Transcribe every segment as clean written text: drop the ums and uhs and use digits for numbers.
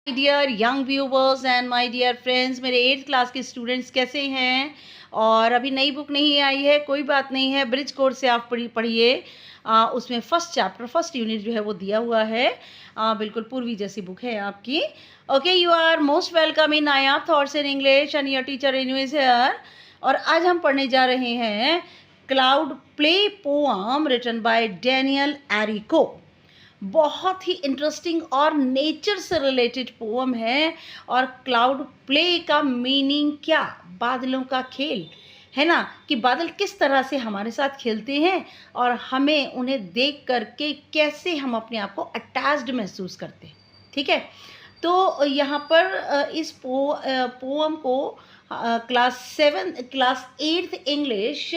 Dear young viewers and my dear friends, मेरे 8th class के students कैसे हैं। और अभी नई बुक नहीं आई है, कोई बात नहीं है, ब्रिज कोर्स से आप पढ़िए। उसमें फर्स्ट चैप्टर फर्स्ट यूनिट जो है वो दिया हुआ है। बिल्कुल पूर्वी जैसी बुक है आपकी। Okay, you are most welcome in आया thoughts in English and your teacher Inu is here. और आज हम पढ़ने जा रहे हैं cloud play poem written by Daniel Errico. बहुत ही इंटरेस्टिंग और नेचर से रिलेटेड पोअम है। और क्लाउड प्ले का मीनिंग क्या, बादलों का खेल है ना, कि बादल किस तरह से हमारे साथ खेलते हैं और हमें उन्हें देख करके कैसे हम अपने आप को अटैच्ड महसूस करते हैं। ठीक है, तो यहाँ पर इस पोअम को class 8th English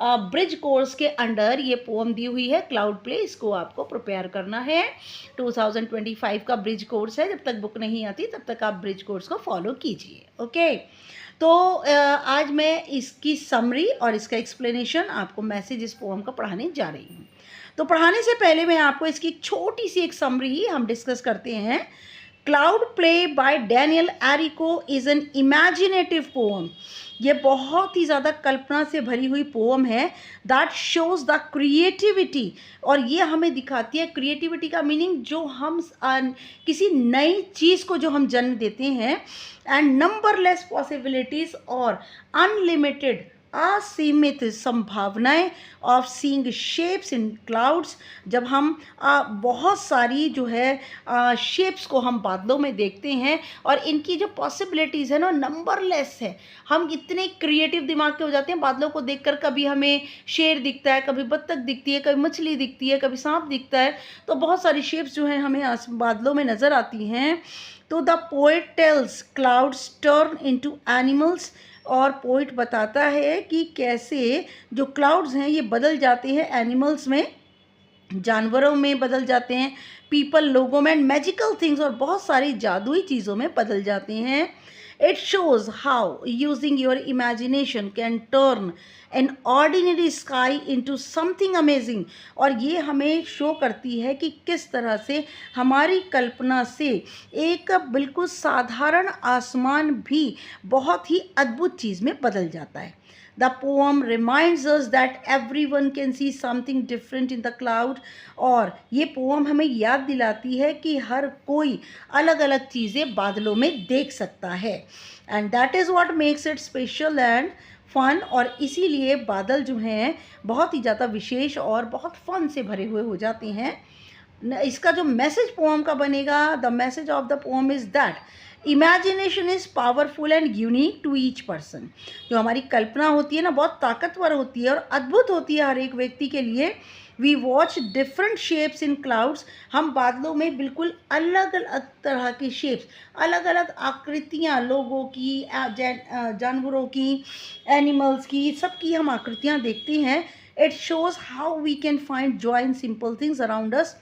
bridge course के अंडर ये पोअम दी हुई है। क्लाउड प्ले, इसको आपको प्रिपेयर करना है। 2025 का ब्रिज कोर्स है, जब तक बुक नहीं आती तब तक आप ब्रिज कोर्स को फॉलो कीजिए। ओके, तो आज मैं इसकी समरी और इसका एक्सप्लेनेशन आपको मैसेज इस पोअम का पढ़ाने जा रही हूँ। तो पढ़ाने से पहले मैं आपको इसकी छोटी सी एक समरी ही हम डिस्कस करते हैं। Cloud play by Daniel Errico is an imaginative poem. ये बहुत ही ज़्यादा कल्पना से भरी हुई पोअम है दैट शोज़ द क्रिएटिविटी। और ये हमें दिखाती है क्रिएटिविटी का मीनिंग, जो हम किसी नई चीज़ को जो हम जन्म देते हैं, एंड नंबरलेस पॉसिबिलिटीज़ और अनलिमिटेड असीमित संभावनाएं of seeing shapes in clouds. जब हम बहुत सारी जो है शेप्स को हम बादलों में देखते हैं और इनकी जो पॉसिबिलिटीज़ है ना नंबरलेस है। हम इतने क्रिएटिव दिमाग के हो जाते हैं बादलों को देखकर। कभी हमें शेर दिखता है, कभी बत्तख दिखती है, कभी मछली दिखती है, कभी सांप दिखता है। तो बहुत सारी शेप्स जो हैं हमें बादलों में नज़र आती हैं। तो the poet tells clouds turn into animals. और पोइट बताता है कि कैसे जो क्लाउड्स हैं ये बदल जाते हैं एनिमल्स में, जानवरों में बदल जाते हैं, पीपल लोगों में, मैजिकल थिंग्स और बहुत सारी जादुई चीज़ों में बदल जाते हैं। It shows how using your imagination can turn an ordinary sky into something amazing. और ये हमें शो करती है कि किस तरह से हमारी कल्पना से एक बिल्कुल साधारण आसमान भी बहुत ही अद्भुत चीज़ में बदल जाता है। The poem reminds us that everyone can see something different in the cloud। और ये पोअम हमें याद दिलाती है कि हर कोई अलग अलग चीज़ें बादलों में देख सकता है। And that is what makes it special and fun. और इसीलिए बादल जो हैं बहुत ही ज़्यादा विशेष और बहुत फन से भरे हुए हो जाते हैं। इसका जो मैसेज पोअम का बनेगा, the message of the poem is that imagination is powerful and unique to each person. जो हमारी कल्पना होती है ना बहुत ताकतवर होती है और अद्भुत होती है हर एक व्यक्ति के लिए। We watch different shapes in clouds. हम बादलों में बिल्कुल अलग अलग तरह की शेप्स, अलग अलग आकृतियाँ, लोगों की, जानवरों की, एनिमल्स की, सबकी हम आकृतियाँ देखते हैं। It shows how we can find joy in simple things around us.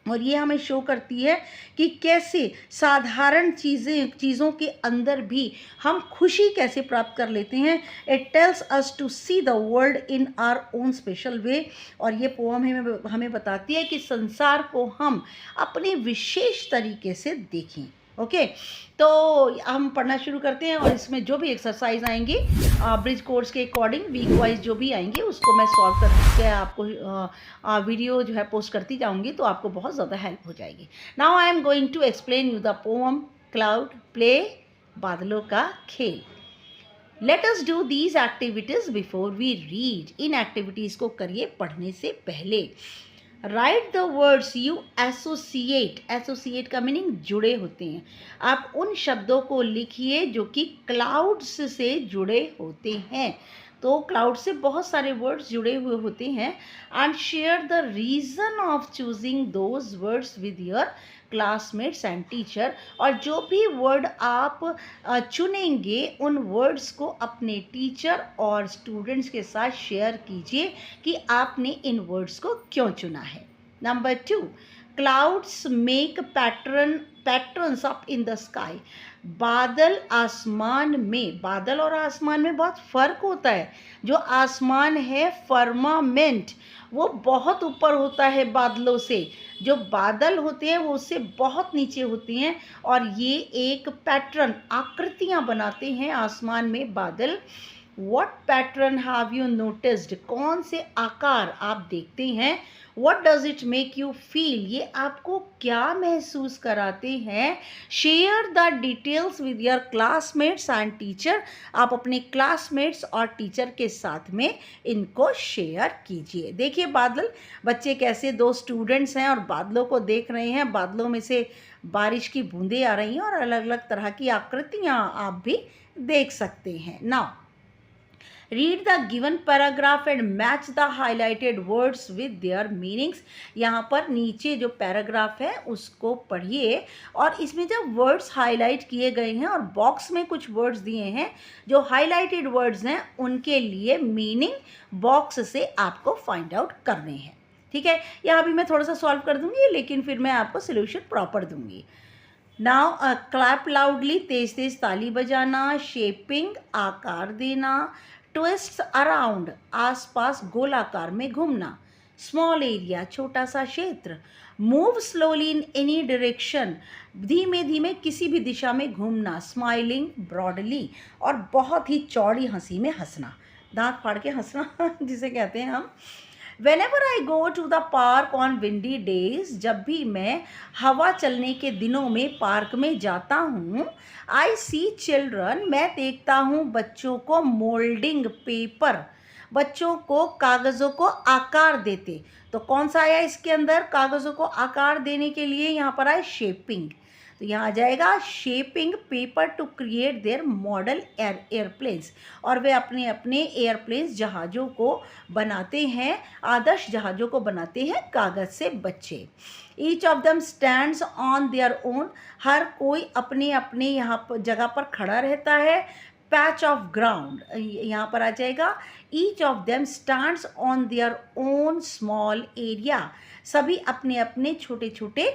और ये हमें शो करती है कि कैसे साधारण चीज़ों के अंदर भी हम खुशी कैसे प्राप्त कर लेते हैं। It tells us to see the world in our own special way. और ये पोअम हमें बताती है कि संसार को हम अपने विशेष तरीके से देखें। ओके, तो हम पढ़ना शुरू करते हैं। और इसमें जो भी एक्सरसाइज आएंगी ब्रिज कोर्स के अकॉर्डिंग वीक वाइज जो भी आएंगे उसको मैं सॉल्व करके आपको वीडियो जो है पोस्ट करती जाऊंगी, तो आपको बहुत ज़्यादा हेल्प हो जाएगी। Now I am going to explain you the poem cloud play, बादलों का खेल। Let us do these activities before we read. इन एक्टिविटीज़ को करिए पढ़ने से पहले। Write the words you associate. Associate का मीनिंग जुड़े होते हैं। आप उन शब्दों को लिखिए जो कि क्लाउड्स से जुड़े होते हैं। तो क्लाउड से बहुत सारे वर्ड्स जुड़े हुए होते हैं। And share the reason of choosing those words with your classmates and teacher. और जो भी वर्ड आप चुनेंगे उन वर्ड्स को अपने टीचर और स्टूडेंट्स के साथ शेयर कीजिए कि आपने इन वर्ड्स को क्यों चुना है। Number 2, clouds make patterns up in the sky. बादल आसमान में, बादल और आसमान में बहुत फ़र्क होता है। जो आसमान है फर्मामेंट, वो बहुत ऊपर होता है बादलों से। जो बादल होते हैं वो उससे बहुत नीचे होते हैं, और ये एक पैटर्न, आकृतियाँ बनाते हैं आसमान में बादल। What pattern have you noticed, कौन से आकार आप देखते हैं। What does it make you feel, ये आपको क्या महसूस कराते हैं। Share the details with your classmates and teacher, आप अपने क्लासमेट्स और टीचर के साथ में इनको शेयर कीजिए। देखिए बादल, बच्चे कैसे, दो स्टूडेंट्स हैं और बादलों को देख रहे हैं। बादलों में से बारिश की बूंदें आ रही हैं और अलग अलग तरह की आकृतियाँ आप भी देख सकते हैं। Now read the given paragraph and match the highlighted words with their meanings. यहाँ पर नीचे जो पैराग्राफ है उसको पढ़िए, और इसमें जब वर्ड्स हाईलाइट किए गए हैं और बॉक्स में कुछ वर्ड्स दिए हैं, जो हाईलाइटेड वर्ड्स हैं उनके लिए मीनिंग बॉक्स से आपको फाइंड आउट करने हैं। ठीक है, यहाँ भी मैं थोड़ा सा सॉल्व कर दूंगी, लेकिन फिर मैं आपको सोल्यूशन प्रॉपर दूंगी। नाउ क्लैप लाउडली, तेज तेज ताली बजाना। शेपिंग, आकार देना। ट्विस्ट अराउंड, आसपास गोलाकार में घूमना। स्मॉल एरिया, छोटा सा क्षेत्र। Move slowly in any direction, धीमे धीमे किसी भी दिशा में घूमना। स्माइलिंग ब्रॉडली, और बहुत ही चौड़ी हंसी में हंसना, दांत फाड़ के हंसना जिसे कहते हैं हम। Whenever I go to the park on windy days, जब भी मैं हवा चलने के दिनों में पार्क में जाता हूँ, I see children, मैं देखता हूँ बच्चों को मोल्डिंग पेपर, बच्चों को कागज़ों को आकार देते। तो कौन सा आया इसके अंदर कागज़ों को आकार देने के लिए, यहाँ पर आए शेपिंग। तो यहाँ आ जाएगा shaping paper two create their model airplanes, और वे अपने अपने एयरप्लेन्स जहाज़ों को बनाते हैं, आदर्श जहाज़ों को बनाते हैं कागज़ से बच्चे। Each of them stands on their own, हर कोई अपने अपने यहाँ पर जगह पर खड़ा रहता है। पैच ऑफ ग्राउंड, यहाँ पर आ जाएगा each of them stands on their own small area, सभी अपने अपने छोटे छोटे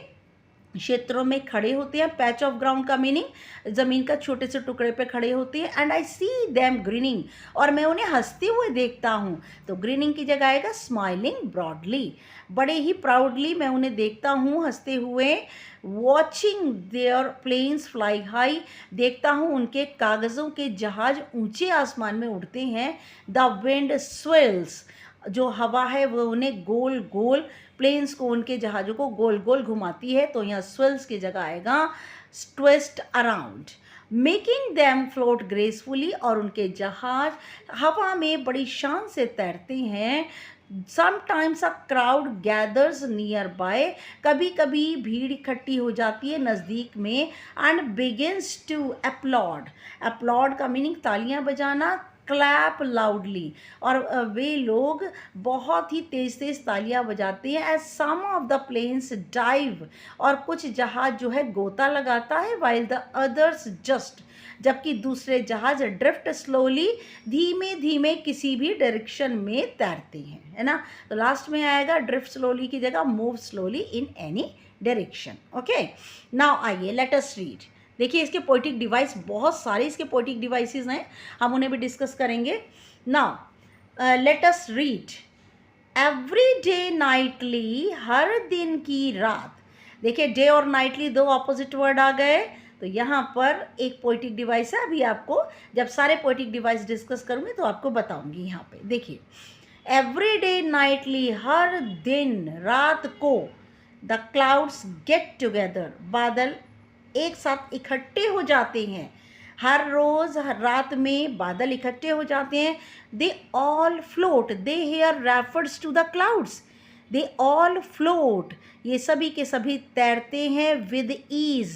क्षेत्रों में खड़े होते हैं। पैच ऑफ ग्राउंड का मीनिंग ज़मीन का छोटे से टुकड़े पे खड़े होते हैं। And I see them grinning, और मैं उन्हें हंसते हुए देखता हूँ। तो ग्रीनिंग की जगह आएगा स्माइलिंग ब्रॉडली, बड़े ही प्राउडली मैं उन्हें देखता हूँ हंसते हुए। Watching their planes fly high, देखता हूँ उनके कागज़ों के जहाज़ ऊंचे आसमान में उड़ते हैं। द विंड स्वेल्स, जो हवा है वो उन्हें गोल गोल, प्लेन्स को, उनके जहाज़ों को गोल गोल घुमाती है। तो यहाँ स्वेल्स की जगह आएगा twist around. Making them float gracefully, और उनके जहाज हवा में बड़ी शान से तैरते हैं। Sometimes a crowd gathers nearby, कभी कभी भीड़ इकट्ठी हो जाती है नज़दीक में। And begins to applaud, applaud का मीनिंग तालियां बजाना। क्लैप लाउडली, और वे लोग बहुत ही तेज़ तेज़ तालियां बजाते हैं। As some of the planes dive, और कुछ जहाज जो है गोता लगाता है। वाइल द अदर्स जस्ट, जबकि दूसरे जहाज ड्रिफ्ट स्लोली, धीमे धीमे किसी भी डायरेक्शन में तैरते हैं, है ना। तो लास्ट में आएगा ड्रिफ्ट स्लोली की जगह move slowly in any direction. Okay, now आइए लेट अस रीड। देखिए इसके पोइटिक डिवाइस, बहुत सारे इसके पोइटिक डिवाइसेस हैं, हम उन्हें भी डिस्कस करेंगे। Now let us read. Every day nightly, हर दिन की रात। देखिए डे और नाइटली दो ऑपोजिट वर्ड आ गए, तो यहाँ पर एक पोइटिक डिवाइस है। अभी आपको जब सारे पोइटिक डिवाइस डिस्कस करूँगी तो आपको बताऊँगी। यहाँ पे देखिए एवरी डे नाइटली, हर दिन रात को। द क्लाउड्स गेट टुगेदर, बादल एक साथ इकट्ठे हो जाते हैं। हर रोज़ हर रात में बादल इकट्ठे हो जाते हैं। They all float, they here refers to the clouds, they all float, ये सभी के सभी तैरते हैं। विद ईज़,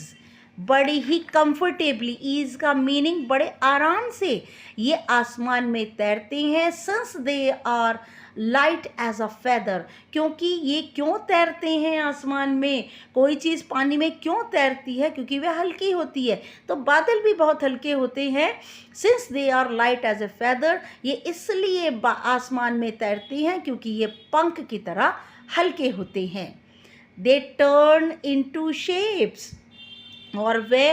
बड़ी ही कंफर्टेबली, ईज़ का मीनिंग बड़े आराम से ये आसमान में तैरते हैं। Since they are light as a feather, क्योंकि ये क्यों तैरते हैं आसमान में, कोई चीज़ पानी में क्यों तैरती है, क्योंकि वह हल्की होती है। तो बादल भी बहुत हल्के होते हैं। Since they are light as a feather, ये इसलिए आसमान में तैरते हैं क्योंकि ये पंख की तरह हल्के होते हैं। दे टर्न इनटू शेप्स, और वे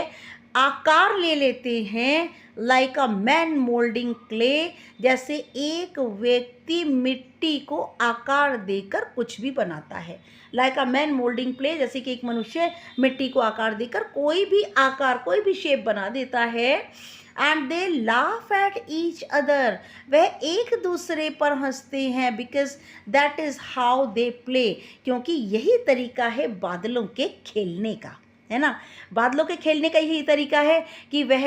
आकार ले लेते हैं, like a man moulding clay, जैसे एक व्यक्ति मिट्टी को आकार देकर कुछ भी बनाता है। Like a man moulding clay, जैसे कि एक मनुष्य मिट्टी को आकार देकर कोई भी आकार, कोई भी शेप बना देता है। And they laugh at each other, वह एक दूसरे पर हंसते हैं, because that is how they play, क्योंकि यही तरीका है बादलों के खेलने का, है ना। बादलों के खेलने का यही तरीका है कि वह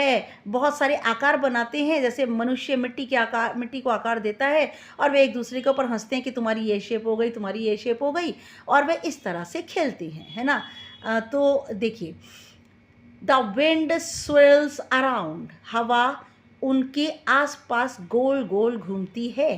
बहुत सारे आकार बनाते हैं, जैसे मनुष्य मिट्टी को आकार देता है और वे एक दूसरे के ऊपर हंसते हैं कि तुम्हारी ये शेप हो गई, तुम्हारी ये शेप हो गई, और वे इस तरह से खेलते हैं, है ना। तो देखिए, द विंड स्विल्स अराउंड, हवा उनके आसपास गोल गोल घूमती है।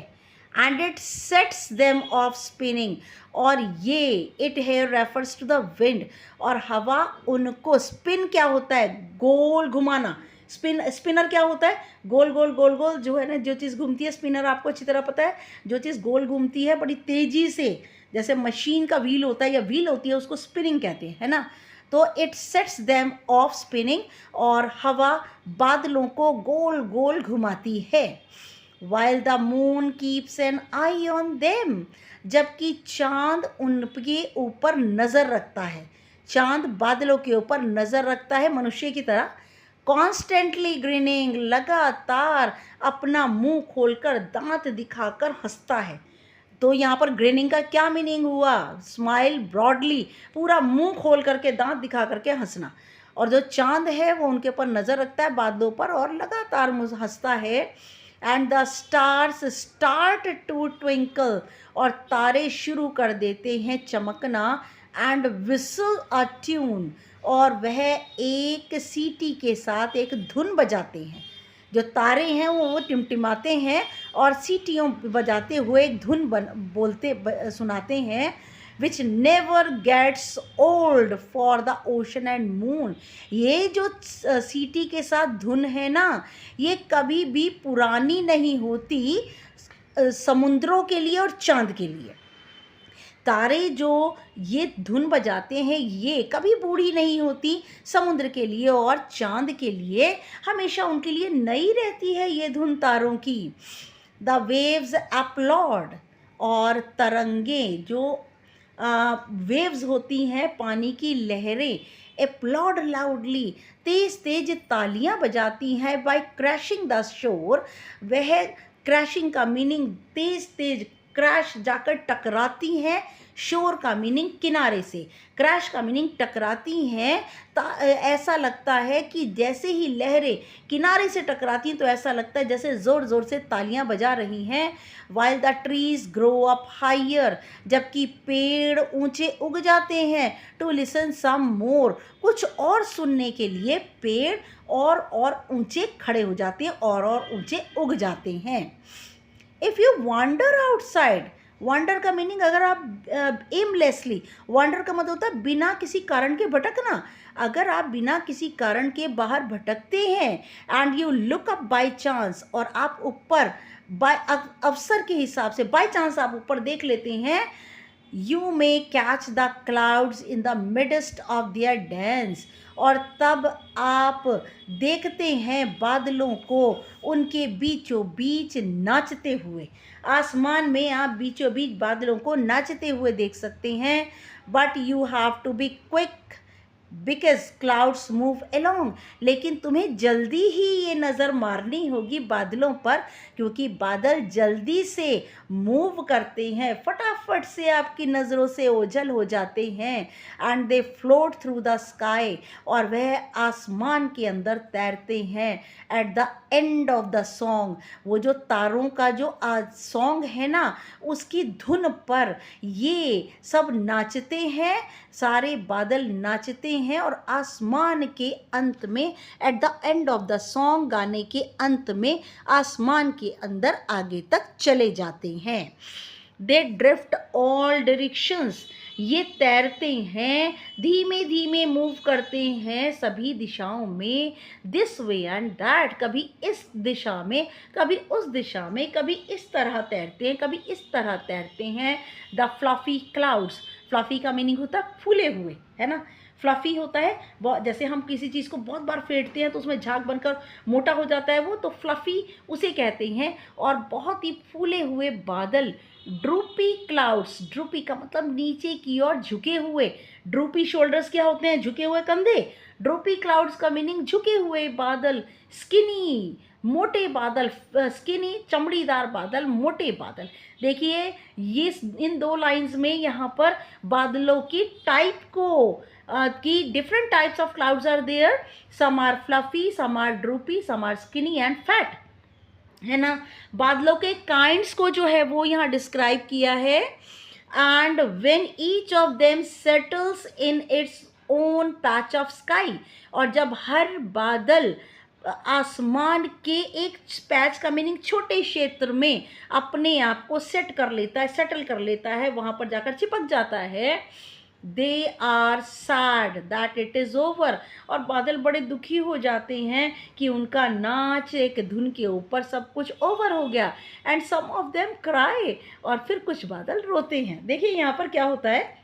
And it sets them off spinning, और ये it here refers to the wind, और हवा उनको, स्पिन क्या होता है, गोल घुमाना, स्पिनर क्या होता है, गोल गोल गोल गोल जो है ना, जो चीज़ घूमती है, स्पिनर आपको अच्छी तरह पता है, जो चीज़ गोल घूमती है बड़ी तेज़ी से, जैसे मशीन का व्हील होता है या व्हील होती है, उसको स्पिनिंग कहते हैं, है ना। तो it sets them off spinning, और हवा बादलों को गोल गोल घुमाती है। While the moon keeps an eye on them, जबकि चांद उनके ऊपर नज़र रखता है, चांद बादलों के ऊपर नज़र रखता है मनुष्य की तरह। कॉन्स्टेंटली ग्रीनिंग, लगातार अपना मुंह खोलकर दांत दिखाकर हंसता है। तो यहाँ पर ग्रेनिंग का क्या मीनिंग हुआ, स्माइल ब्रॉडली, पूरा मुंह खोल करके दांत दिखा करके हंसना। और जो चांद है वो उनके ऊपर नज़र रखता है, बादलों पर, और लगातार हंसता है। And the stars start to twinkle, और तारे शुरू कर देते हैं चमकना। एंड विसल अ ट्यून, और वह एक सीटी के साथ एक धुन बजाते हैं। जो तारे हैं वो टिमटिमाते हैं और सीटियों बजाते हुए एक धुन सुनाते हैं, which never gets old for the ocean and moon. ये जो सीटी के साथ धुन है ना, ये कभी भी पुरानी नहीं होती समुद्रों के लिए और चांद के लिए। तारे जो ये धुन बजाते हैं ये कभी बूढ़ी नहीं होती, समुद्र के लिए और चांद के लिए हमेशा उनके लिए नई रहती है ये धुन तारों की। द वेव्स अपलॉड, और तरंगे जो वेव्स होती हैं, पानी की लहरें, अपलॉड लाउडली, तेज तेज तालियां बजाती हैं। बाय क्रैशिंग द शोर, वह क्रैशिंग का मीनिंग तेज तेज, क्रैश जाकर टकराती हैं, शोर का मीनिंग किनारे से, क्रैश का मीनिंग टकराती हैं। ऐसा लगता है कि जैसे ही लहरें किनारे से टकराती हैं तो ऐसा लगता है जैसे ज़ोर ज़ोर से तालियां बजा रही हैं। While the trees grow up higher, जबकि पेड़ ऊंचे उग जाते हैं। टू लिसन सम मोर, कुछ और सुनने के लिए पेड़ और ऊंचे खड़े हो जाते हैं और ऊंचे उग जाते हैं। If you wander outside, wander का मीनिंग अगर आप एमलेसली, वांडर का मतलब होता है बिना किसी कारण के भटकना। अगर आप बिना किसी कारण के बाहर भटकते हैं, and you look up by chance, और आप ऊपर बाय अवसर के हिसाब से बाय चांस आप ऊपर देख लेते हैं, you may catch the clouds in the midst of their dance, और तब आप देखते हैं बादलों को उनके बीचों बीच नाचते हुए। आसमान में आप बीचों बीच बादलों को नाचते हुए देख सकते हैं। But you have to be quick because clouds move along, लेकिन तुम्हें जल्दी ही ये नज़र मारनी होगी बादलों पर, क्योंकि बादल जल्दी से मूव करते हैं, फटाफट से आपकी नज़रों से ओझल हो जाते हैं। And they float through the sky, और वह आसमान के अंदर तैरते हैं। Eight the end of the song, वो जो तारों का जो सॉन्ग है ना, उसकी धुन पर ये सब नाचते हैं, सारे बादल नाचते हैं, और आसमान के अंत में, eight the end of the song, गाने के अंत में आसमान के अंदर आगे तक चले जाते हैं। दे ड्रिफ्ट ऑल डायरेक्शंस, ये तैरते हैं, धीमे धीमे मूव करते हैं सभी दिशाओं में। दिस वे एंड दैट, कभी इस दिशा में, कभी उस दिशा में, कभी इस तरह तैरते हैं, कभी इस तरह तैरते हैं। द फ्लफी क्लाउड्स, फ्लफी का मीनिंग होता है फूले हुए, है ना। फ्लफी होता है जैसे हम किसी चीज़ को बहुत बार फेंटते हैं तो उसमें झाग बनकर मोटा हो जाता है वो, तो फ्लफी उसे कहते हैं। और बहुत ही फूले हुए बादल, ड्रूपी क्लाउड्स, ड्रूपी का मतलब नीचे की ओर झुके हुए, ड्रूपी शोल्डर्स क्या होते हैं, झुके हुए कंधे। ड्रूपी क्लाउड्स का मीनिंग झुके हुए बादल, स्किनी मोटे बादल, स्किनी चमड़ीदार बादल, मोटे बादल। देखिए ये इन दो लाइंस में यहाँ पर बादलों की टाइप को की different types of clouds are there, some are fluffy, some are droopy, some are skinny and fat, है ना। बादलों के काइंड्स को जो है वो यहाँ डिस्क्राइब किया है। And when each of them settles in its own patch of sky, और जब हर बादल आसमान के एक पैच का मीनिंग छोटे क्षेत्र में अपने आप को सेट कर लेता है, सेटल कर लेता है, वहाँ पर जाकर चिपक जाता है, they are sad that it is over, और बादल बड़े दुखी हो जाते हैं कि उनका नाच एक धुन के ऊपर सब कुछ ओवर हो गया। And some of them cry, और फिर कुछ बादल रोते हैं। देखिए यहाँ पर क्या होता है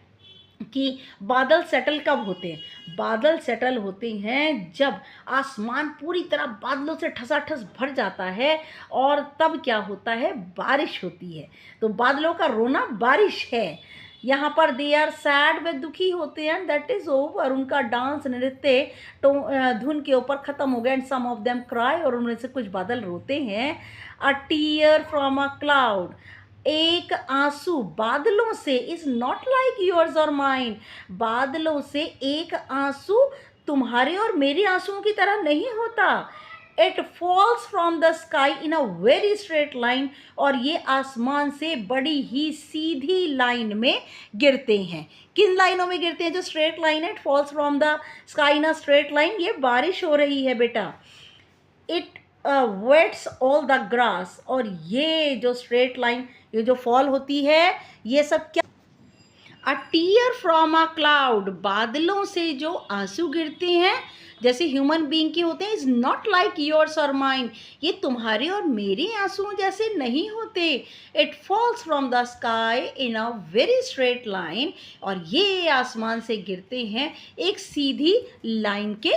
कि बादल सेटल कब होते हैं, बादल सेटल होते हैं जब आसमान पूरी तरह बादलों से ठसाठस भर जाता है, और तब क्या होता है, बारिश होती है। तो बादलों का रोना बारिश है। यहाँ पर दे आर सैड, वे दुखी होते हैं, दैट इज ओवर, उनका डांस नृत्य तो धुन के ऊपर ख़त्म हो गया। And some of them cry, और उनमें से कुछ बादल रोते हैं। A tear from a cloud, एक आंसू बादलों से, इज नॉट लाइक योर्स और माइन, बादलों से एक आंसू तुम्हारे और मेरे आंसुओं की तरह नहीं होता। It falls from the sky in a very straight line, और ये आसमान से बड़ी ही सीधी लाइन में गिरते हैं। किन लाइनों में गिरते हैं, जो स्ट्रेट लाइन है, it falls from the sky in a straight line, ये बारिश हो रही है बेटा। It wets all the grass, और ये जो स्ट्रेट लाइन, ये जो फॉल होती है, ये सब क्या, अ टीयर फ्रॉम अ क्लाउड, बादलों से जो आंसू गिरते हैं जैसे ह्यूमन बीइंग के होते हैं, इज नॉट लाइक योर्स और माइन, ये तुम्हारे और मेरे आंसुओं जैसे नहीं होते। It falls from the sky in a very straight line, और ये आसमान से गिरते हैं एक सीधी लाइन के।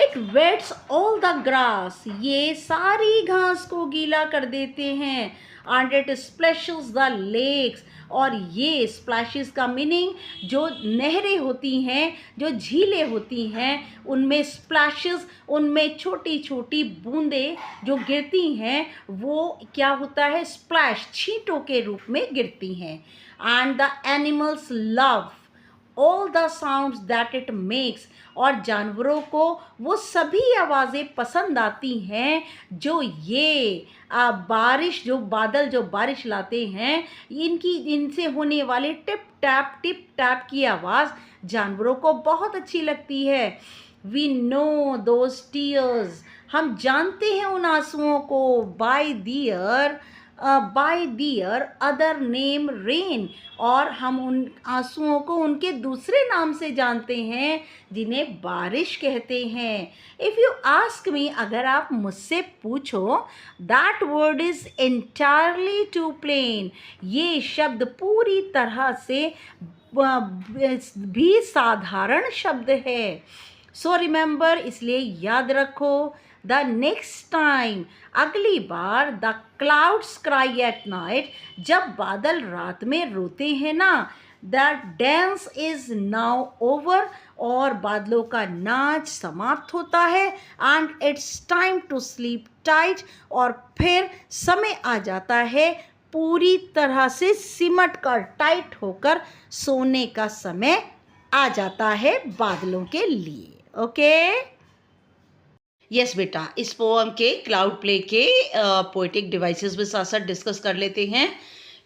It wets all the grass, ये सारी घास को गीला कर देते हैं। And it splashes the lakes, और ये स्प्लैशेस का मीनिंग जो नहरें होती हैं, जो झीलें होती हैं, उनमें स्प्लैशेस, उनमें छोटी छोटी बूंदें जो गिरती हैं, वो क्या होता है, स्प्लैश, छींटों के रूप में गिरती हैं। And the animals love all the sounds that it makes, और जानवरों को वो सभी आवाज़ें पसंद आती हैं जो ये बारिश, जो बादल जो बारिश लाते हैं, इनसे होने वाले टिप टैप की आवाज़ जानवरों को बहुत अच्छी लगती है। वी नो दोज टीयर्स, हम जानते हैं उन आंसुओं को, बाय दियर अदर नेम रेन, और हम उन आंसुओं को उनके दूसरे नाम से जानते हैं जिन्हें बारिश कहते हैं। इफ़ यू आस्क मी, अगर आप मुझसे पूछो, that word is entirely too plain, ये शब्द पूरी तरह से भी साधारण शब्द है। सो रिमेंबर, इसलिए याद रखो, द नेक्स्ट टाइम, अगली बार, the clouds cry at night, जब बादल रात में रोते हैं ना, that dance is now over, और बादलों का नाच समाप्त होता है। And it's time to sleep tight, और फिर समय आ जाता है पूरी तरह से सिमट कर, टाइट होकर सोने का समय आ जाता है बादलों के लिए। ओके यस बेटा, इस पोअम के क्लाउड प्ले के पोएटिक डिवाइसेस भी साथ साथ डिस्कस कर लेते हैं।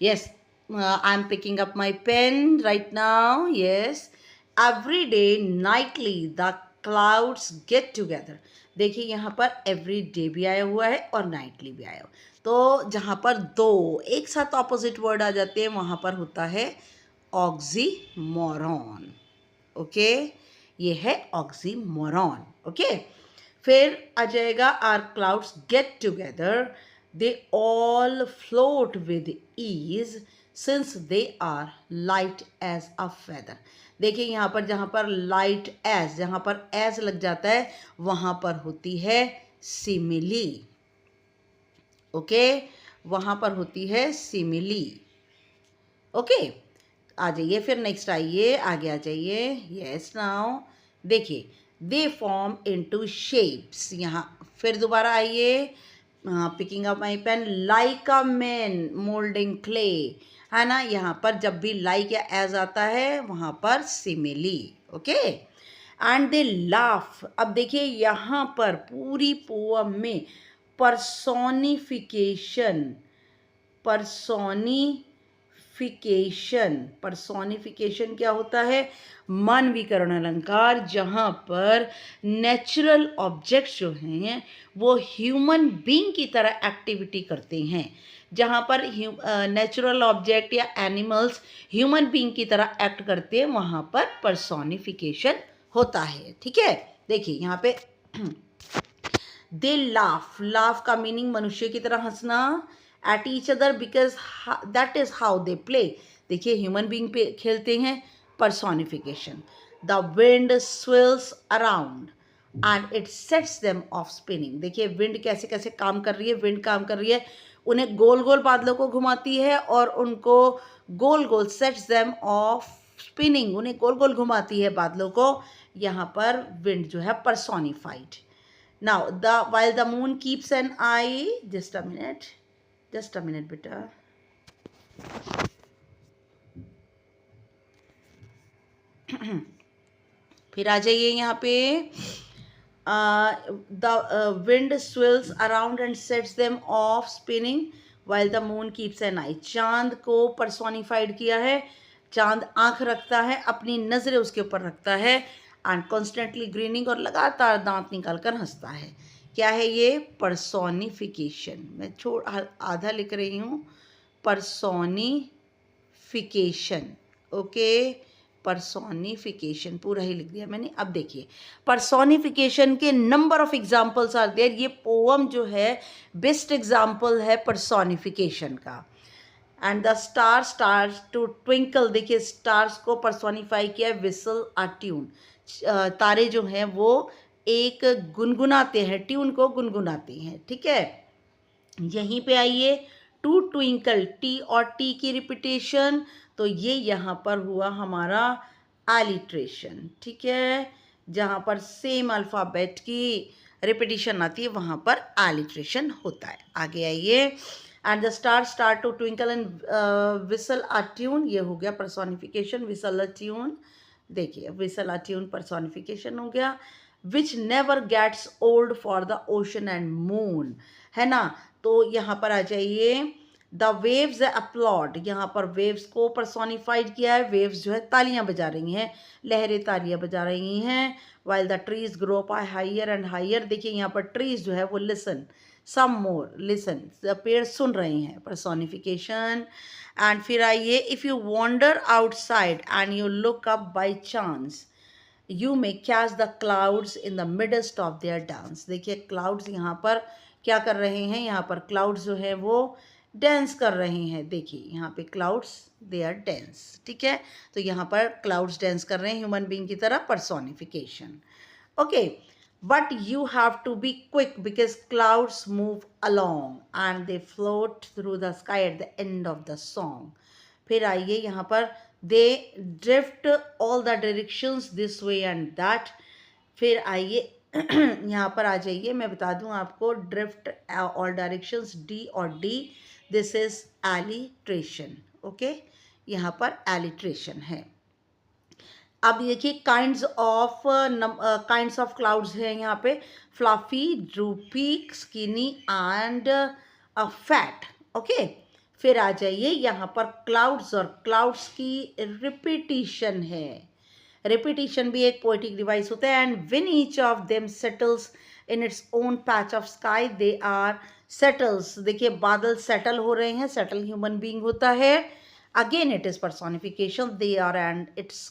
Yes, I am picking up my pen right now. Yes, every day nightly the clouds get together. देखिए यहाँ पर एवरी डे भी आया हुआ है और नाइटली भी आया हुआ, तो जहाँ पर दो एक साथ ऑपोजिट वर्ड आ जाते हैं वहाँ पर होता है ऑक्सीमोरॉन। ओके, ये है ऑक्सीमोरॉन। ओके, फिर आ जाएगा our clouds get together, they all float with ease, since they are light as a feather. देखिए यहाँ पर जहाँ पर लाइट एज, जहाँ पर एज लग जाता है वहाँ पर होती है सिमिली। ओके, वहाँ पर होती है सिमिली। ओके, आ जाइए फिर नेक्स्ट, आइए आगे आ जाइए। यस नाउ देखिए, दे फॉर्म इनटू शेप्स। यहाँ फिर दोबारा आइए, picking up my pen, like a man moulding clay, है ना। यहाँ पर जब भी लाइक या एज आता है वहाँ पर simile. Okay, and they laugh. अब देखिए यहाँ पर पूरी पोअम में पर्सोनिफिकेशन, पर्सोनिफिकेशन क्या होता है? मानवीकरण अलंकार, जहाँ पर नेचुरल ऑब्जेक्ट्स जो हैं वो ह्यूमन बीइंग की तरह एक्टिविटी करते हैं। जहाँ पर नेचुरल ऑब्जेक्ट या एनिमल्स ह्यूमन बीइंग की तरह एक्ट करते हैं वहाँ पर पर्सोनिफिकेशन होता है। ठीक है, देखिए यहाँ पे दे लाफ, लाफ का मीनिंग मनुष्य की तरह हंसना, at each other because that is how they play. देखिए ह्यूमन बीइंग पे खेलते हैं, personification. The wind swirls around and it sets them off spinning. देखिए विंड कैसे कैसे काम कर रही है, विंड काम कर रही है, उन्हें गोल गोल बादलों को घुमाती है और उनको गोल गोल, सेट्स देम ऑफ स्पिनिंग, उन्हें गोल गोल घुमाती है बादलों को। यहाँ पर विंड जो है personified. Now, while the moon keeps an eye, just a minute beta. फिर आ जाइए यहाँ पे, the wind swirls around and sets them off spinning while the moon keeps an eye. चांद को पर्सोनिफाइड किया है, चांद आंख रखता है, अपनी नजरें उसके ऊपर रखता है, एंड कॉन्स्टेंटली ग्रीनिंग, और लगातार दांत निकाल कर हंसता है। क्या है ये? पर्सोनिफिकेशन। मैं आधा लिख रही हूँ, पर्सोनिफिकेशन। ओके, पर्सोनिफिकेशन पूरा ही लिख दिया मैंने। अब देखिए पर्सोनिफिकेशन के number of examples are there. ये पोअम जो है बेस्ट एग्जाम्पल है पर्सोनिफिकेशन का। And the star stars to twinkle, देखिए स्टार्स को पर्सोनिफाई किया है, विसल अ ट्यून। तारे जो हैं वो एक गुनगुनाते हैं, ट्यून को गुनगुनाते हैं। ठीक है, यहीं पे आइए, टू ट्विंकल, टी और टी की रिपीटेशन, तो ये यहाँ पर हुआ हमारा एलिट्रेशन। ठीक है, जहाँ पर सेम अल्फ़ाबेट की रिपीटेशन आती है वहाँ पर एलिट्रेशन होता है। आगे आइए, and the star start to twinkle and whistle a tune, ये हो गया पर्सोनिफिकेशन, विसल अ ट्यून। देखिए विसल अ ट्यून पर्सोनिफिकेशन हो गया। Which never gets old for the ocean and moon, है ना। तो यहाँ पर आ जाइए, द वेव्स अपलॉड, यहाँ पर वेव्स को पर्सोनिफाइड किया है। वेव्स जो है तालियां बजा रही हैं, लहरें तालियां बजा रही हैं। While the trees grow up higher and higher, देखिए यहाँ पर ट्रीज जो है वो लिसन, सम मोर लिसन, पेड़ सुन रहे हैं, पर्सोनिफिकेशन। एंड फिर आइए, if you wander outside and you look up by chance you may catch the clouds in the midst of their dance. देखिए क्लाउड्स यहाँ पर क्या कर रहे हैं, यहाँ पर क्लाउड्स जो है वो डांस कर रहे हैं। देखिए यहाँ पे क्लाउड्स दे आर डांस। ठीक है, तो यहाँ पर क्लाउड्स डांस कर रहे हैं ह्यूमन बीइंग की तरह, personification. Okay, but you have to be quick because clouds move along and they float through the sky at the end of the song. फिर आइए यहाँ पर, they drift all the directions this way and that. फिर आइए यहाँ पर आ जाइए, मैं बता दूँ आपको, ड्रिफ्ट ऑल डायरेक्शंस, डी और D, this is alliteration. Okay, यहाँ पर एलिट्रेशन है। अब देखिए काइंड्स ऑफ क्लाउड्स हैं यहाँ पे, fluffy, droopy, skinny and fat. Okay, फिर आ जाइए यहाँ पर क्लाउड्स, और क्लाउड्स की रिपीटिशन है। रिपीटिशन भी एक पोएटिक डिवाइस होता है। And when each of them settles in its own patch of sky they are settles. देखिए बादल सेटल हो रहे हैं, सेटल ह्यूमन बीइंग होता है। Again it is personification, they are and it's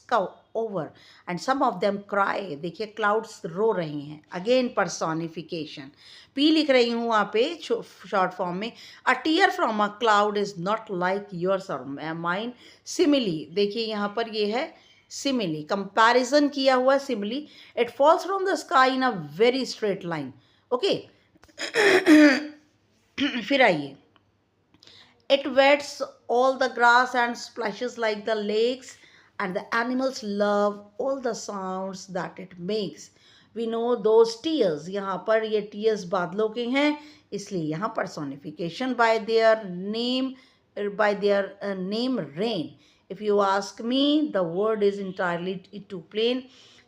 over and some of them cry, देखिए clouds रो रहे हैं, अगेन पर्सोनिफिकेशन, पी लिख रही हूँ वहाँ पे शॉर्ट फॉर्म में, a tear from a cloud is not like yours और माइन, सिमिली, देखिए यहाँ पर ये है सिमिली, कंपैरिजन किया हुआ simile, it falls from the sky in a very straight line, okay. फिर आइए, it wets all the grass and splashes like the lakes, and the animals love all the sounds that it makes. We know those tears, यहाँ पर ये tears बादलों के हैं, इसलिए यहाँ personification by their name, name rain. If you ask me, the word is entirely too plain.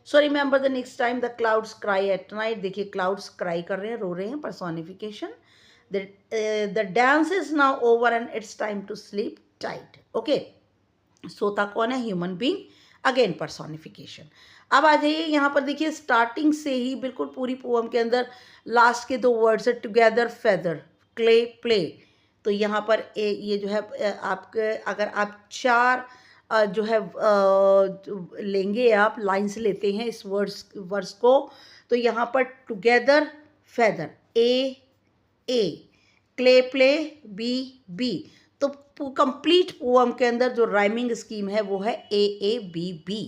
So remember the next time the clouds cry at night, देखिए clouds cry कर रहे हैं, रो रहे हैं, personification. The dance is now over and it's time to sleep tight. Okay, सोता कौन है? Human being, again personification. अब आ जाइए यहाँ पर, देखिए स्टार्टिंग से ही बिल्कुल पूरी पोएम के अंदर लास्ट के 2 वर्ड्स है टुगेदर, फेदर, क्ले, प्ले। तो यहाँ पर ये जो है आपके, अगर आप 4 जो है लेंगे, आप लाइन्स लेते हैं इस वर्ड्स को, तो यहाँ पर टुगेदर, फेदर, ए, क्ले, प्ले, बी, तो कंप्लीट पोएम के अंदर जो राइमिंग स्कीम है वो है ए, बी।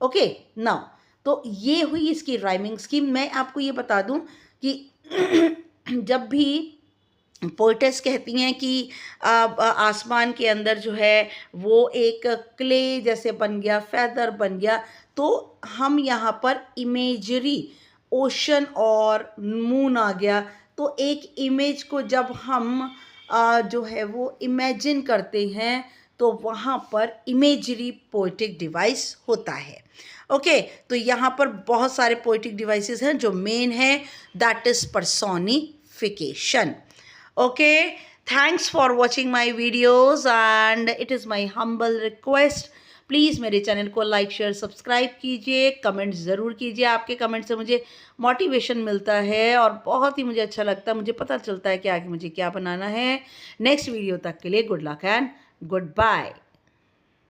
ओके, नाउ तो ये हुई इसकी राइमिंग स्कीम। मैं आपको ये बता दूं कि जब भी पोइटेस कहती हैं कि आसमान के अंदर जो है वो एक क्ले जैसे बन गया, फेदर बन गया, तो हम यहाँ पर इमेजरी ओशन और मून आ गया, तो एक इमेज को जब हम जो है वो इमेजिन करते हैं तो वहाँ पर इमेजरी पोइटिक डिवाइस होता है। ओके, तो यहाँ पर बहुत सारे पोइटिक डिवाइसेस हैं, जो मेन है that is personification. Okay, thanks for watching my videos and it is my humble request, please मेरे चैनल को लाइक, शेयर, सब्सक्राइब कीजिए, कमेंट ज़रूर कीजिए। आपके कमेंट से मुझे मोटिवेशन मिलता है और बहुत ही मुझे अच्छा लगता है, मुझे पता चलता है कि आगे मुझे क्या बनाना है। नेक्स्ट वीडियो तक के लिए good luck and good bye.